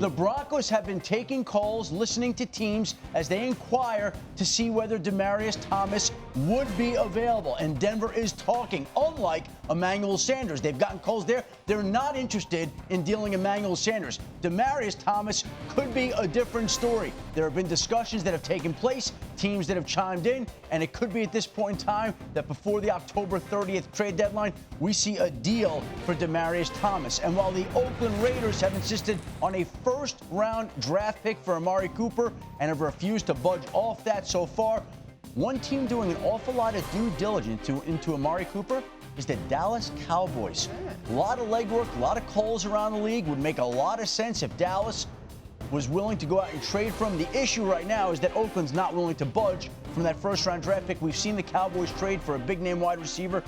The Broncos have been taking calls, listening to teams as they inquire to see whether Demaryius Thomas would be available. And Denver is talking, unlike Emmanuel Sanders. They've gotten calls there. They're not interested in dealing Emmanuel Sanders. Demaryius Thomas could be a different story. There have been discussions that have taken place, teams that have chimed in, and it could be at this point in time that before the October 30th trade deadline, we see a deal for Demaryius Thomas. And while the Oakland Raiders have insisted on a first-round draft pick for Amari Cooper and have refused to budge off that so far, one team doing an awful lot of due diligence into Amari Cooper is the Dallas Cowboys. A lot of legwork, a lot of calls around the league. Would make a lot of sense if Dallas was willing to go out and trade for him. The issue right now is that Oakland's not willing to budge from that first-round draft pick. We've seen the Cowboys trade for a big-name wide receiver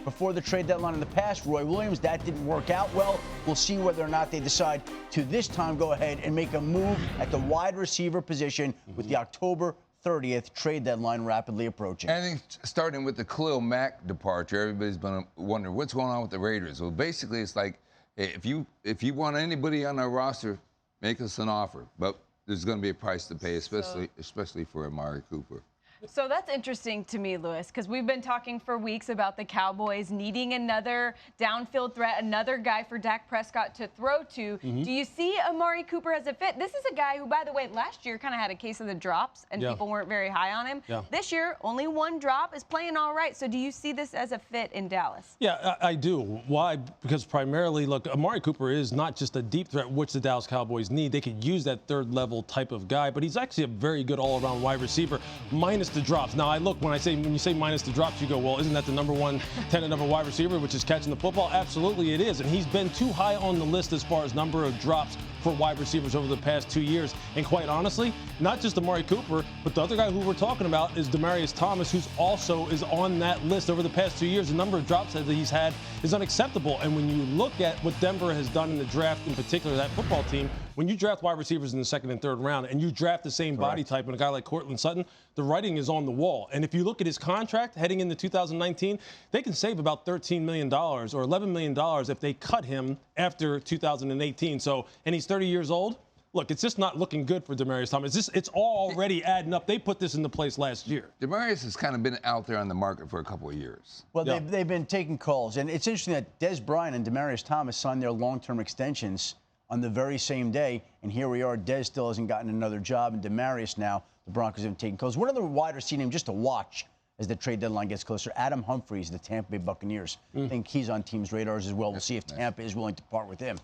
before the trade deadline in the past, Roy Williams. That didn't work out well. We'll see whether or not they decide to this time go ahead and make a move at the wide receiver position with the October 30th trade deadline rapidly approaching. I think starting with the Khalil Mack departure, everybody's been wondering what's going on with the Raiders. Well, basically, it's like if you want anybody on our roster, make us an offer. But there's going to be a price to pay, especially for Amari Cooper. So that's interesting to me, Louis, because we've been talking for weeks about the Cowboys needing another downfield threat, another guy for Dak Prescott to throw to. Do you see Amari Cooper as a fit? This is a guy who, by the way, last year kind of had a case of the drops, and people weren't very high on him. This year, only one drop, is playing all right. So do you see this as a fit in Dallas? Yeah, I do. Why? Because primarily, look, Amari Cooper is not just a deep threat, which the Dallas Cowboys need. They could use that third-level type of guy, but he's actually a very good all-around wide receiver, minus the drops. Now, when you say minus the drops, you go, well, isn't that the number one tenet of a wide receiver, which is catching the football? Absolutely it is. And he's been too high on the list as far as number of drops for wide receivers over the past 2 years. And quite honestly, not just Amari Cooper, but the other guy who we're talking about is Demaryius Thomas, who's also is on that list over the past 2 years. The number of drops that he's had is unacceptable. And when you look at what Denver has done in the draft, in particular that football team, when you draft wide receivers in the second and third round and you draft the same body type in a guy like Courtland Sutton, the writing is on the wall. And if you look at his contract heading into 2019, they can save about $13 million or $11 million if they cut him after 2018. So, and he's 30 years old. Look, it's just not looking good for Demaryius Thomas. It's all already adding up. They put this into place last year. Demaryius has kind of been out there on the market for a couple of years. Well, they've been taking calls. And it's interesting that Des Bryant and Demaryius Thomas signed their long-term extensions on the very same day. And here we are. Des still hasn't gotten another job. And Demaryius now, the Broncos have taken calls. One of the wide receiver names just to watch as the trade deadline gets closer, Adam Humphries, the Tampa Bay Buccaneers. I think he's on teams' radars as well. We'll see if Tampa is willing to part with him.